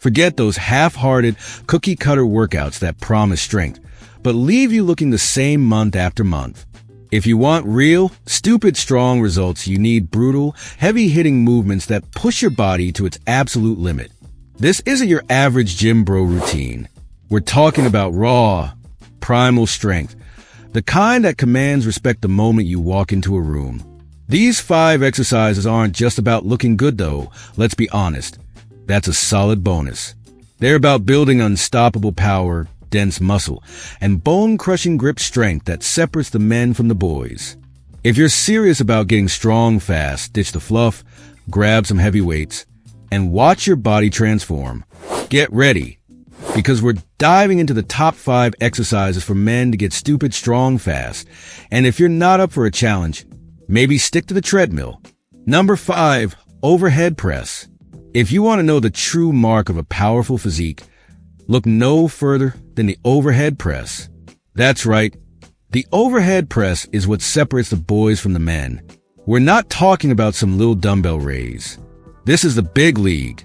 Forget those half-hearted, cookie-cutter workouts that promise strength, but leave you looking the same month after month. If you want real, stupid strong results, you need brutal, heavy-hitting movements that push your body to its absolute limit. This isn't your average gym bro routine. We're talking about raw, primal strength, the kind that commands respect the moment you walk into a room. These 5 exercises aren't just about looking good though, let's be honest. That's a solid bonus. They're about building unstoppable power, dense muscle, and bone-crushing grip strength that separates the men from the boys. If you're serious about getting strong fast, ditch the fluff, grab some heavy weights, and watch your body transform. Get ready, because we're diving into the top 5 exercises for men to get stupid strong fast. And if you're not up for a challenge, maybe stick to the treadmill. Number 5, overhead press. If you want to know the true mark of a powerful physique, look no further than the overhead press. That's right. The overhead press is what separates the boys from the men. We're not talking about some little dumbbell raise. This is the big league.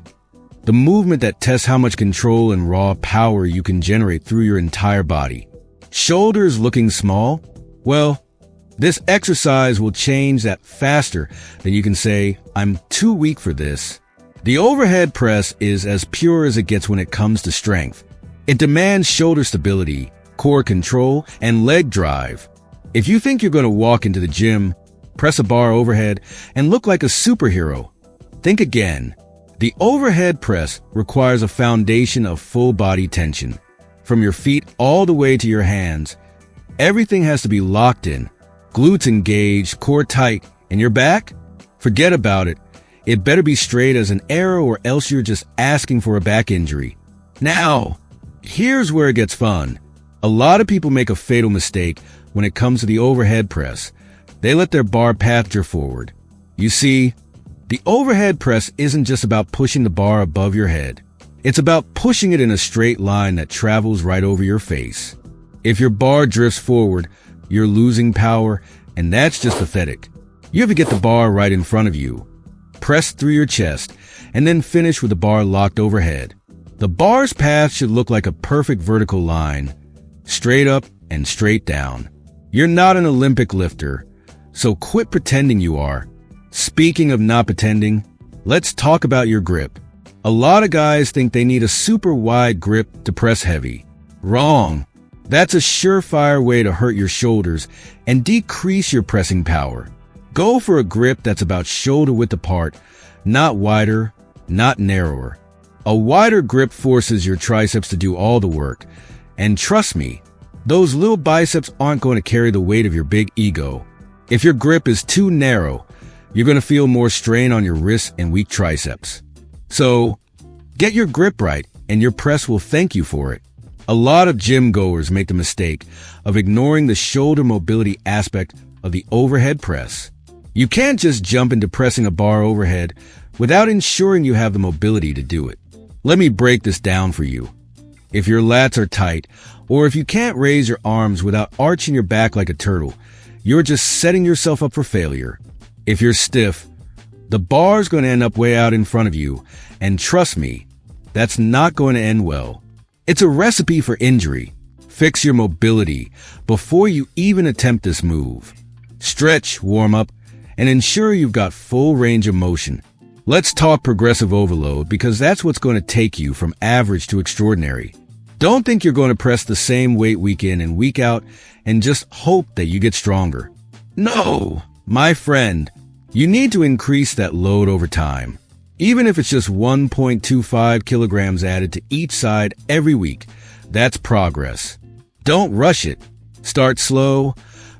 The movement that tests how much control and raw power you can generate through your entire body. Shoulders looking small? Well, this exercise will change that faster than you can say, I'm too weak for this. The overhead press is as pure as it gets when it comes to strength. It demands shoulder stability, core control, and leg drive. If you think you're going to walk into the gym, press a bar overhead, and look like a superhero, think again. The overhead press requires a foundation of full body tension. From your feet all the way to your hands, everything has to be locked in. Glutes engaged, core tight, and your back? Forget about it. It better be straight as an arrow or else you're just asking for a back injury. Now, here's where it gets fun. A lot of people make a fatal mistake when it comes to the overhead press. They let their bar pasture forward. You see, the overhead press isn't just about pushing the bar above your head. It's about pushing it in a straight line that travels right over your face. If your bar drifts forward, you're losing power, and that's just pathetic. You have to get the bar right in front of you. Press through your chest, and then finish with the bar locked overhead. The bar's path should look like a perfect vertical line, straight up and straight down. You're not an Olympic lifter, so quit pretending you are. Speaking of not pretending, let's talk about your grip. A lot of guys think they need a super wide grip to press heavy. Wrong. That's a surefire way to hurt your shoulders and decrease your pressing power. Go for a grip that's about shoulder width apart, not wider, not narrower. A wider grip forces your triceps to do all the work. And trust me, those little biceps aren't going to carry the weight of your big ego. If your grip is too narrow, you're going to feel more strain on your wrists and weak triceps. So, get your grip right, and your press will thank you for it. A lot of gym goers make the mistake of ignoring the shoulder mobility aspect of the overhead press. You can't just jump into pressing a bar overhead without ensuring you have the mobility to do it. Let me break this down for you. If your lats are tight, or if you can't raise your arms without arching your back like a turtle, you're just setting yourself up for failure. If you're stiff, the bar's going to end up way out in front of you, and trust me, that's not going to end well. It's a recipe for injury. Fix your mobility before you even attempt this move. Stretch, warm up, and ensure you've got full range of motion. Let's talk progressive overload because that's what's going to take you from average to extraordinary. Don't think you're going to press the same weight week in and week out and just hope that you get stronger. No, my friend, you need to increase that load over time. Even if it's just 1.25 kilograms added to each side every week, that's progress. Don't rush it. Start slow,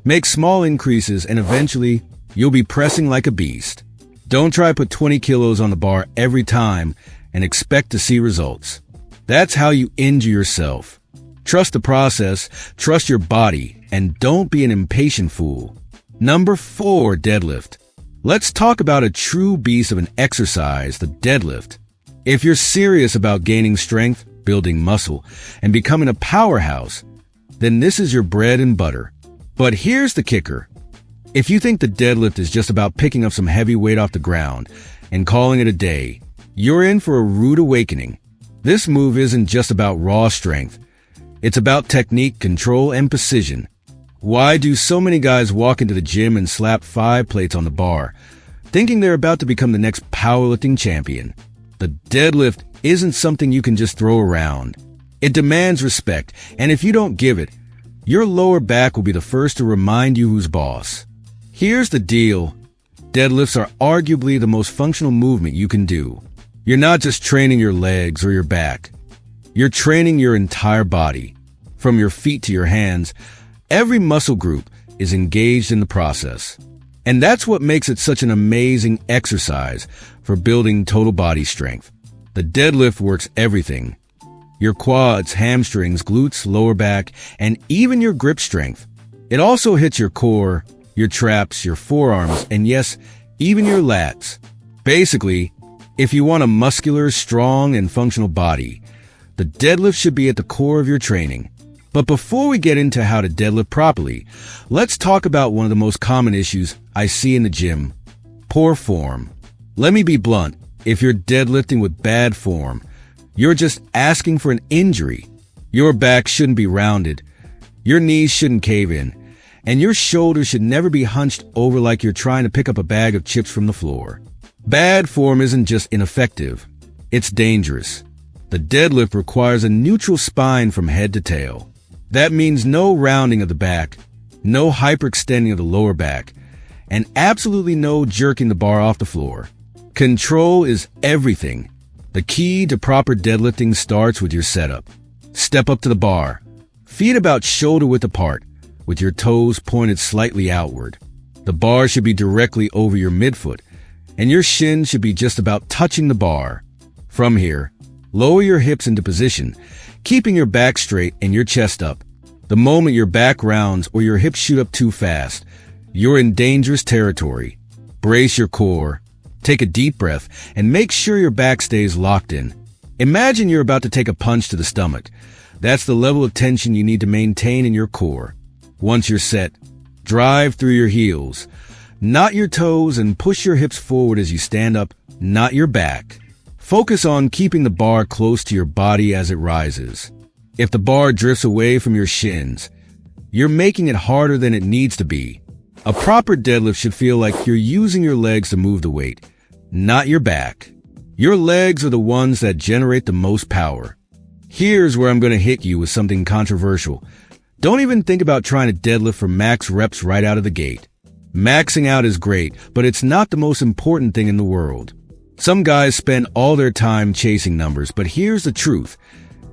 make small increases, and eventually you'll be pressing like a beast. Don't try to put 20 kilos on the bar every time and expect to see results. That's how you injure yourself. Trust the process, trust your body, and don't be an impatient fool. Number 4, deadlift. Let's talk about a true beast of an exercise, the deadlift. If you're serious about gaining strength, building muscle, and becoming a powerhouse, then this is your bread and butter. But here's the kicker. If you think the deadlift is just about picking up some heavy weight off the ground and calling it a day, you're in for a rude awakening. This move isn't just about raw strength. It's about technique, control, and precision. Why do so many guys walk into the gym and slap 5 plates on the bar, thinking they're about to become the next powerlifting champion? The deadlift isn't something you can just throw around. It demands respect, and if you don't give it, your lower back will be the first to remind you who's boss. Here's the deal. Deadlifts are arguably the most functional movement you can do. You're not just training your legs or your back. You're training your entire body. From your feet to your hands, every muscle group is engaged in the process. And that's what makes it such an amazing exercise for building total body strength. The deadlift works everything. Your quads, hamstrings, glutes, lower back, and even your grip strength. It also hits your core, your traps, your forearms, and yes, even your lats. Basically, if you want a muscular, strong, and functional body, the deadlift should be at the core of your training. But before we get into how to deadlift properly, let's talk about one of the most common issues I see in the gym: poor form. Let me be blunt. If you're deadlifting with bad form, you're just asking for an injury. Your back shouldn't be rounded, your knees shouldn't cave in, and your shoulders should never be hunched over like you're trying to pick up a bag of chips from the floor. Bad form isn't just ineffective, it's dangerous. The deadlift requires a neutral spine from head to tail. That means no rounding of the back, no hyperextending of the lower back, and absolutely no jerking the bar off the floor. Control is everything. The key to proper deadlifting starts with your setup. Step up to the bar, feet about shoulder width apart, with your toes pointed slightly outward. The bar should be directly over your midfoot, and your shin should be just about touching the bar. From here, lower your hips into position, keeping your back straight and your chest up. The moment your back rounds or your hips shoot up too fast, you're in dangerous territory. Brace your core, take a deep breath, and make sure your back stays locked in. Imagine you're about to take a punch to the stomach. That's the level of tension you need to maintain in your core. Once you're set, drive through your heels. Not your toes, and push your hips forward as you stand up, not your back. Focus on keeping the bar close to your body as it rises. If the bar drifts away from your shins, you're making it harder than it needs to be. A proper deadlift should feel like you're using your legs to move the weight, not your back. Your legs are the ones that generate the most power. Here's where I'm going to hit you with something controversial. Don't even think about trying to deadlift for max reps right out of the gate. Maxing out is great, but it's not the most important thing in the world. Some guys spend all their time chasing numbers, but here's the truth.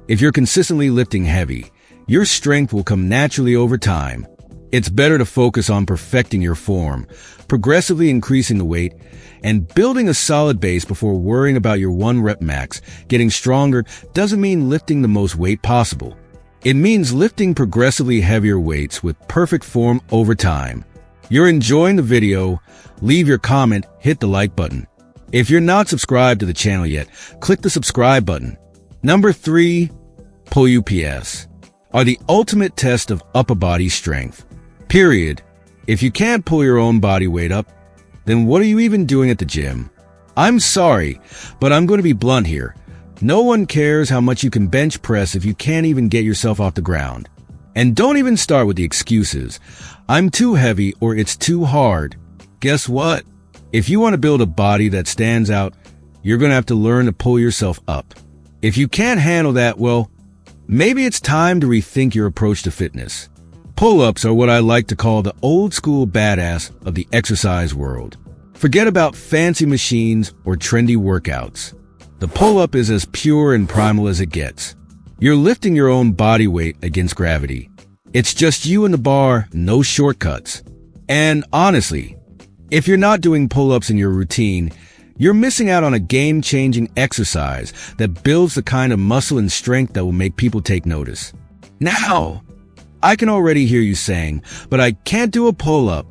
If you're consistently lifting heavy, your strength will come naturally over time. It's better to focus on perfecting your form, progressively increasing the weight, and building a solid base before worrying about your 1-rep max. Getting stronger doesn't mean lifting the most weight possible. It means lifting progressively heavier weights with perfect form over time. You're enjoying the video? Leave your comment, hit the like button. If you're not subscribed to the channel yet, click the subscribe button. Number 3, pull UPS are the ultimate test of upper body strength. Period. If you can't pull your own body weight up, then what are you even doing at the gym? I'm sorry, but I'm going to be blunt here. No one cares how much you can bench press if you can't even get yourself off the ground. And don't even start with the excuses. I'm too heavy or it's too hard. Guess what? If you want to build a body that stands out, you're going to have to learn to pull yourself up. If you can't handle that, well, maybe it's time to rethink your approach to fitness. Pull-ups are what I like to call the old-school badass of the exercise world. Forget about fancy machines or trendy workouts. The pull-up is as pure and primal as it gets. You're lifting your own body weight against gravity. It's just you and the bar, no shortcuts. And honestly, if you're not doing pull-ups in your routine, you're missing out on a game-changing exercise that builds the kind of muscle and strength that will make people take notice. Now, I can already hear you saying, but I can't do a pull-up.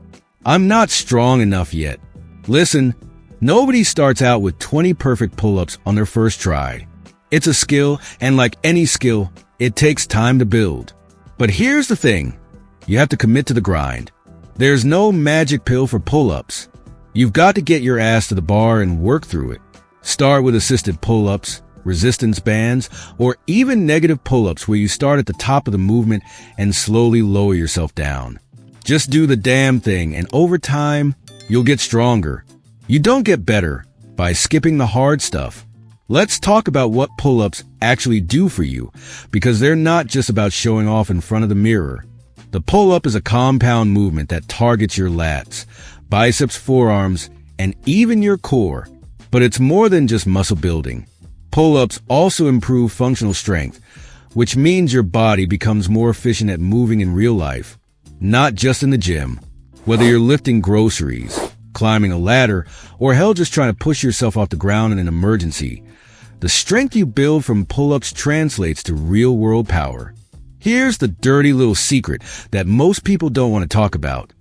I'm not strong enough yet. Listen, nobody starts out with 20 perfect pull-ups on their first try. It's a skill, and like any skill, it takes time to build. But here's the thing. You have to commit to the grind. There's no magic pill for pull-ups. You've got to get your ass to the bar and work through it. Start with assisted pull-ups, resistance bands, or even negative pull-ups where you start at the top of the movement and slowly lower yourself down. Just do the damn thing, and over time, you'll get stronger. You don't get better by skipping the hard stuff. Let's talk about what pull-ups actually do for you, because they're not just about showing off in front of the mirror. The pull-up is a compound movement that targets your lats, biceps, forearms, and even your core. But it's more than just muscle building. Pull-ups also improve functional strength, which means your body becomes more efficient at moving in real life, not just in the gym. Whether you're lifting groceries, climbing a ladder, or hell just trying to push yourself off the ground in an emergency, the strength you build from pull-ups translates to real-world power. Here's the dirty little secret that most people don't want to talk about.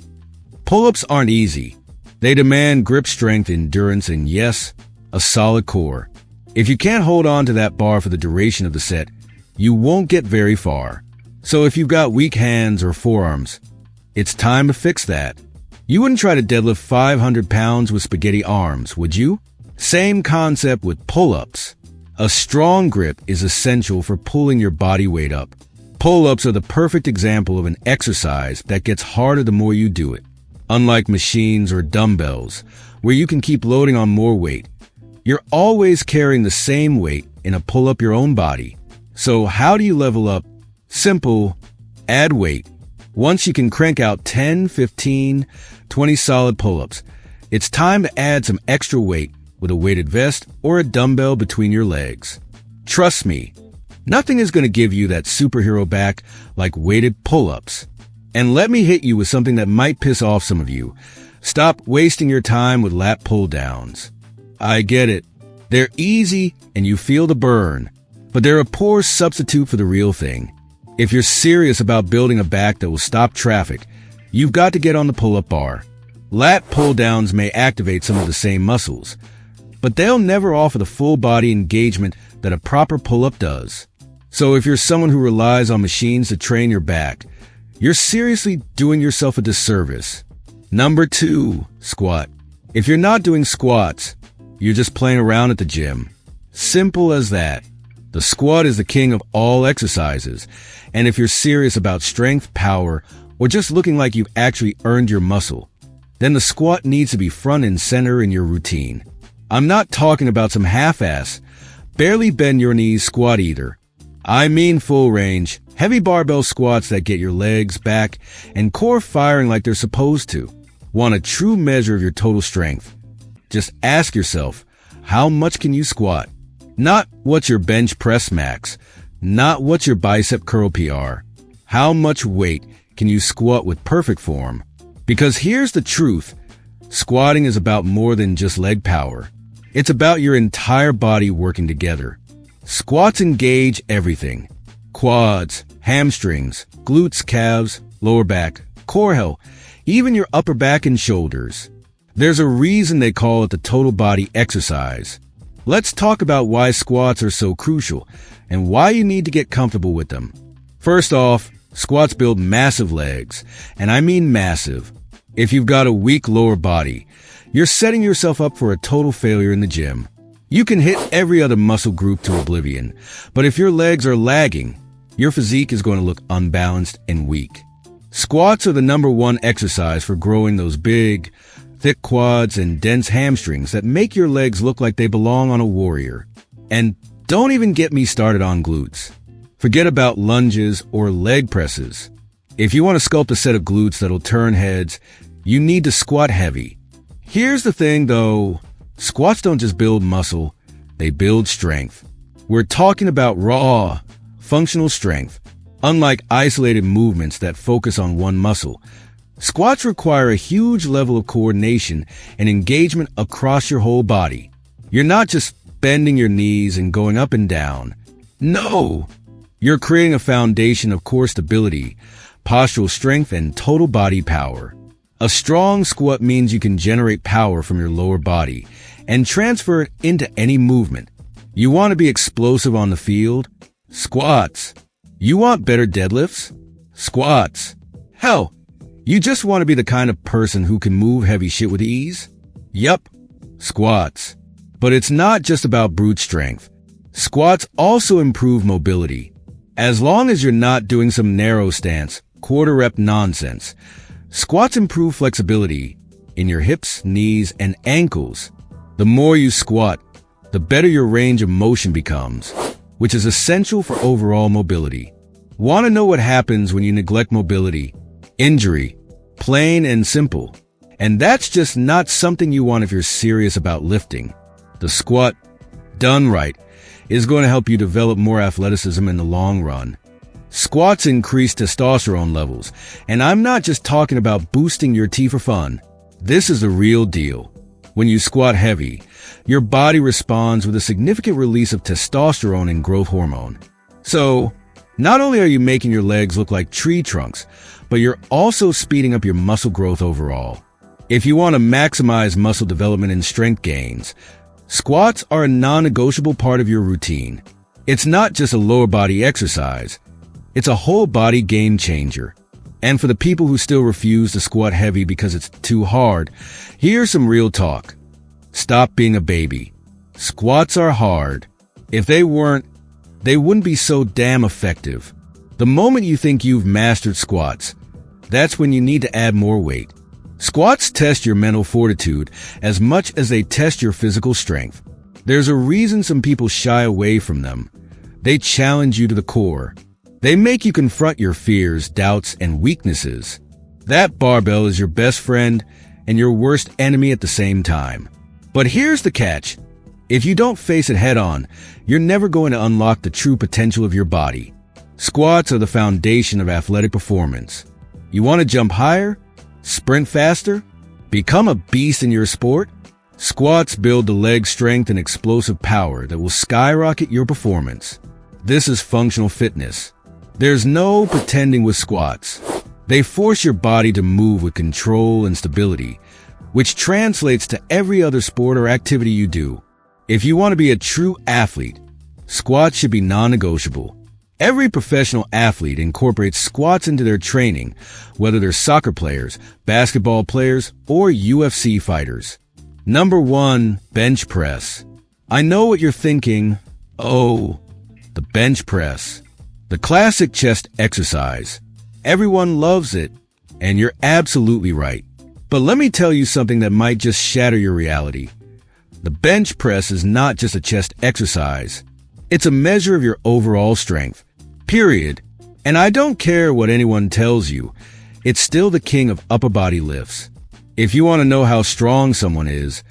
Pull-ups aren't easy. They demand grip strength, endurance, and yes, a solid core. If you can't hold on to that bar for the duration of the set, you won't get very far. So if you've got weak hands or forearms, it's time to fix that. You wouldn't try to deadlift 500 pounds with spaghetti arms, would you? Same concept with pull-ups. A strong grip is essential for pulling your body weight up. Pull-ups are the perfect example of an exercise that gets harder the more you do it. Unlike machines or dumbbells, where you can keep loading on more weight, you're always carrying the same weight in a pull-up your own body. So how do you level up? Simple. Add weight. Once you can crank out 10, 15, 20 solid pull-ups, it's time to add some extra weight with a weighted vest or a dumbbell between your legs. Trust me, nothing is going to give you that superhero back like weighted pull-ups. And let me hit you with something that might piss off some of you. Stop wasting your time with lat pull-downs. I get it. They're easy and you feel the burn, but they're a poor substitute for the real thing. If you're serious about building a back that will stop traffic, you've got to get on the pull-up bar. Lat pull-downs may activate some of the same muscles, but they'll never offer the full body engagement that a proper pull-up does. So if you're someone who relies on machines to train your back, you're seriously doing yourself a disservice. Number 2, squat. If you're not doing squats, you're just playing around at the gym. Simple as that. The squat is the king of all exercises, and if you're serious about strength, power, or just looking like you've actually earned your muscle, then the squat needs to be front and center in your routine. I'm not talking about some half-ass, barely bend your knees squat either. I mean full range, heavy barbell squats that get your legs, back, and core firing like they're supposed to. Want a true measure of your total strength? Just ask yourself, how much can you squat? Not what's your bench press max, not what's your bicep curl PR. How much weight can you squat with perfect form? Because here's the truth, squatting is about more than just leg power. It's about your entire body working together. Squats engage everything. Quads, hamstrings, glutes, calves, lower back, core health, even your upper back and shoulders. There's a reason they call it the total body exercise. Let's talk about why squats are so crucial and why you need to get comfortable with them. First off, squats build massive legs, and I mean massive. If you've got a weak lower body, you're setting yourself up for a total failure in the gym. You can hit every other muscle group to oblivion, but if your legs are lagging, your physique is going to look unbalanced and weak. Squats are the #1 exercise for growing those big, thick quads and dense hamstrings that make your legs look like they belong on a warrior. And don't even get me started on glutes. Forget about lunges or leg presses. If you want to sculpt a set of glutes that'll turn heads, you need to squat heavy. Here's the thing though, squats don't just build muscle, they build strength. We're talking about raw, functional strength. Unlike isolated movements that focus on one muscle, squats require a huge level of coordination and engagement across your whole body. You're not just bending your knees and going up and down. No! You're creating a foundation of core stability, postural strength, and total body power. A strong squat means you can generate power from your lower body and transfer it into any movement. You want to be explosive on the field? Squats. You want better deadlifts? Squats. Hell, you just want to be the kind of person who can move heavy shit with ease? Yup, squats. But it's not just about brute strength. Squats also improve mobility. As long as you're not doing some narrow stance, quarter rep nonsense. Squats improve flexibility in your hips, knees, and ankles. The more you squat, the better your range of motion becomes, which is essential for overall mobility. Want to know what happens when you neglect mobility? Injury. Plain and simple. And that's just not something you want if you're serious about lifting. The squat, done right, is going to help you develop more athleticism in the long run. Squats increase testosterone levels, and I'm not just talking about boosting your T for fun. This is the real deal. When you squat heavy, your body responds with a significant release of testosterone and growth hormone. So, not only are you making your legs look like tree trunks, but you're also speeding up your muscle growth overall. If you want to maximize muscle development and strength gains, squats are a non-negotiable part of your routine. It's not just a lower body exercise, it's a whole body game changer. And for the people who still refuse to squat heavy because it's too hard, here's some real talk. Stop being a baby. Squats are hard. If they weren't, they wouldn't be so damn effective. The moment you think you've mastered squats, that's when you need to add more weight. Squats test your mental fortitude as much as they test your physical strength. There's a reason some people shy away from them. They challenge you to the core. They make you confront your fears, doubts, and weaknesses. That barbell is your best friend and your worst enemy at the same time. But here's the catch. If you don't face it head on, you're never going to unlock the true potential of your body. Squats are the foundation of athletic performance. You want to jump higher? Sprint faster? Become a beast in your sport? Squats build the leg strength and explosive power that will skyrocket your performance. This is functional fitness. There's no pretending with squats. They force your body to move with control and stability, which translates to every other sport or activity you do. If you want to be a true athlete, squats should be non-negotiable. Every professional athlete incorporates squats into their training, whether they're soccer players, basketball players, or UFC fighters. Number 1, bench press. I know what you're thinking. Oh, the bench press. The classic chest exercise. Everyone loves it, and you're absolutely right. But let me tell you something that might just shatter your reality. The bench press is not just a chest exercise. It's a measure of your overall strength. Period. And I don't care what anyone tells you, it's still the king of upper body lifts. If you want to know how strong someone is,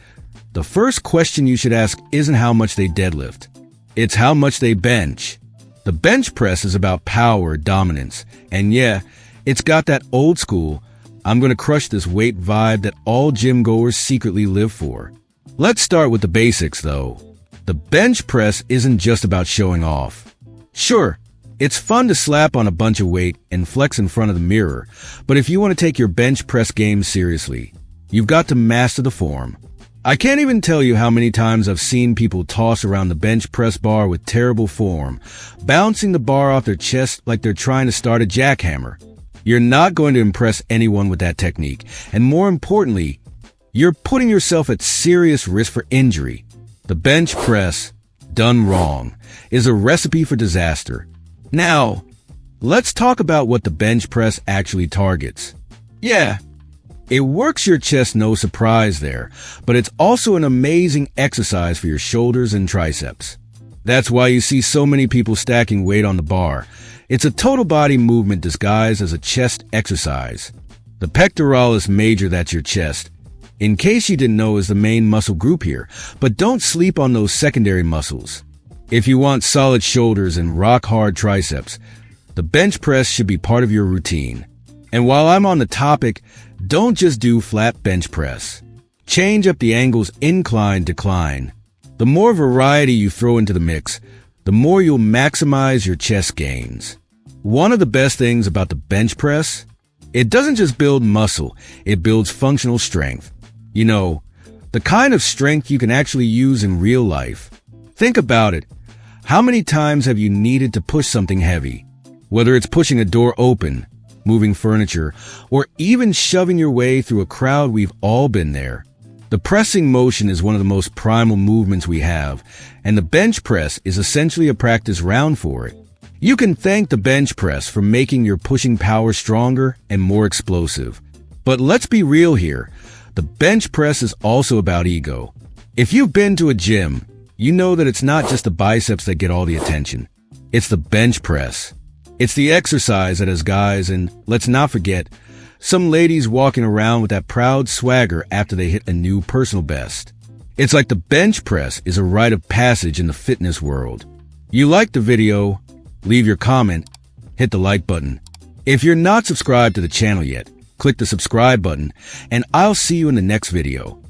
the first question you should ask isn't how much they deadlift. It's how much they bench. The bench press is about power, dominance, and yeah, it's got that old school, I'm gonna crush this weight vibe that all gym goers secretly live for. Let's start with the basics though. The bench press isn't just about showing off. Sure, it's fun to slap on a bunch of weight and flex in front of the mirror, but if you want to take your bench press game seriously, you've got to master the form. I can't even tell you how many times I've seen people toss around the bench press bar with terrible form, bouncing the bar off their chest like they're trying to start a jackhammer. You're not going to impress anyone with that technique, and more importantly, you're putting yourself at serious risk for injury. The bench press, done wrong, is a recipe for disaster. Now, let's talk about what the bench press actually targets. Yeah, it works your chest, no surprise there, but it's also an amazing exercise for your shoulders and triceps. That's why you see so many people stacking weight on the bar. It's a total body movement disguised as a chest exercise. The pectoralis major, that's your chest, in case you didn't know, is the main muscle group here, but don't sleep on those secondary muscles. If you want solid shoulders and rock-hard triceps, the bench press should be part of your routine. And while I'm on the topic, don't just do flat bench press. Change up the angles incline, decline. The more variety you throw into the mix, the more you'll maximize your chest gains. One of the best things about the bench press, it doesn't just build muscle, it builds functional strength. You know, the kind of strength you can actually use in real life. Think about it. How many times have you needed to push something heavy? Whether it's pushing a door open, moving furniture, or even shoving your way through a crowd, we've all been there. The pressing motion is one of the most primal movements we have, and the bench press is essentially a practice round for it. You can thank the bench press for making your pushing power stronger and more explosive. But let's be real here. The bench press is also about ego. If you've been to a gym, you know that it's not just the biceps that get all the attention. It's the bench press. It's the exercise that has guys, and let's not forget, some ladies walking around with that proud swagger after they hit a new personal best. It's like the bench press is a rite of passage in the fitness world. You liked the video? Leave your comment, hit the like button. If you're not subscribed to the channel yet, click the subscribe button, and I'll see you in the next video.